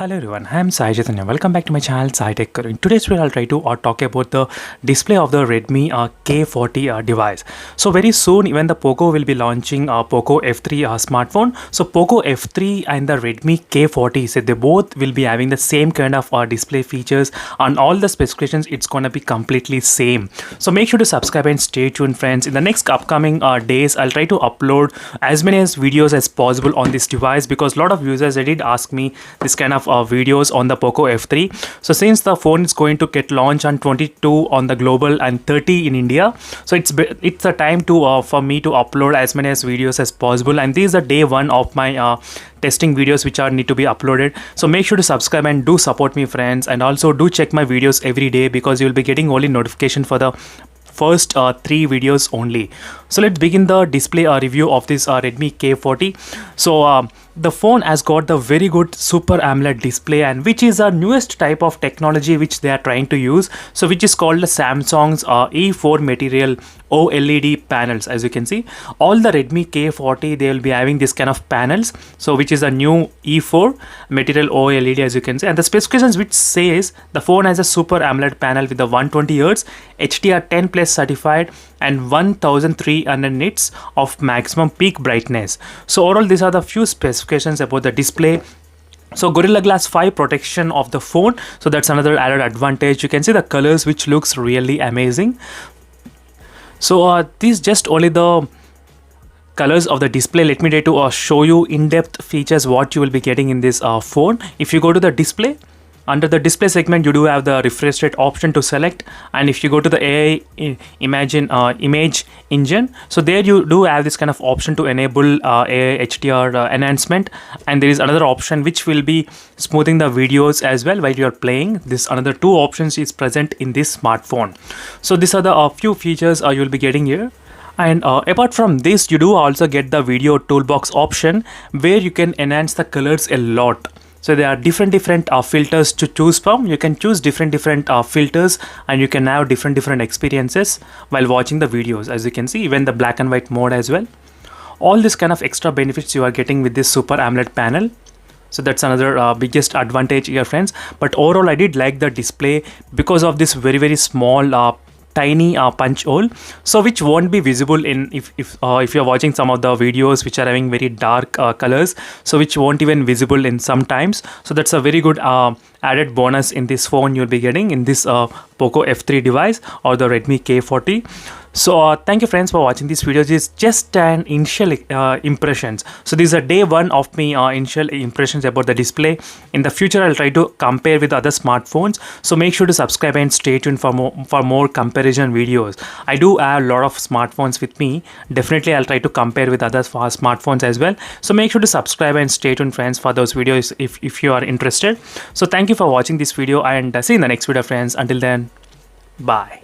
Hello everyone, I am Sai Chaitanya. Welcome back to my channel Sai Tech Guru. In today's video, I'll try to talk about the display of the Redmi K40 device. So very soon, even the Poco will be launching Poco F3 smartphone. So Poco F3 and the Redmi K40, so they both will be having the same kind of display features, and all the specifications. It's gonna be completely same. So make sure to subscribe and stay tuned, friends. In the next upcoming days, I'll try to upload as many videos as possible on this device, because a lot of users they did ask me this kind of videos on the Poco F3. So since the phone is going to get launched on 22 on the global and 30 in India, so it's the time to for me to upload as many as videos as possible, and this is the day one of my testing videos which are need to be uploaded. So make sure to subscribe and do support me, friends, and also do check my videos every day, because you will be getting only notification for the first 3 videos only. So let's begin the display review of this Redmi K40. So the phone has got the very good Super AMOLED display, and which is a newest type of technology which they are trying to use, so which is called the Samsung's E4 material OLED panels. As you can see, all the Redmi K40 they will be having this kind of panels, so which is a new E4 material OLED, as you can see. And the specifications which says the phone has a Super AMOLED panel with the 120Hz HDR 10 plus certified and 1300 nits of maximum peak brightness. So overall, these are the few specifications about the display. So Gorilla Glass 5 protection of the phone, so that's another added advantage. You can see the colors which looks really amazing. So these just only the colors of the display. Let me try to show you in-depth features what you will be getting in this phone. If you go to the display, under the display segment, you do have the refresh rate option to select, and if you go to the AI image engine, so there you do have this kind of option to enable AI HDR enhancement, and there is another option which will be smoothing the videos as well while you are playing. This another 2 options is present in this smartphone. So these are the few features you will be getting here. And apart from this, you do also get the video toolbox option, where you can enhance the colors a lot. So there are different filters to choose from. You can choose different filters, and you can have different experiences while watching the videos. As you can see, even the black and white mode as well. All this kind of extra benefits you are getting with this Super AMOLED panel. So that's another biggest advantage here, friends. But overall, I did like the display because of this very small tiny punch hole, so which won't be visible in if you're watching some of the videos which are having very dark colors, so which won't even visible in sometimes. So that's a very good added bonus in this phone you'll be getting in this Poco F3 device or the Redmi K40. So thank you, friends, for watching this video. This is just an initial impressions. So this is a day one of me initial impressions about the display. In the future, I'll try to compare with other smartphones, so make sure to subscribe and stay tuned for more comparison videos. I do have a lot of smartphones with me. Definitely I'll try to compare with other smartphones as well, so make sure to subscribe and stay tuned, friends, for those videos if you are interested. So thank you for watching this video, and see you in the next video, friends. Until then, bye.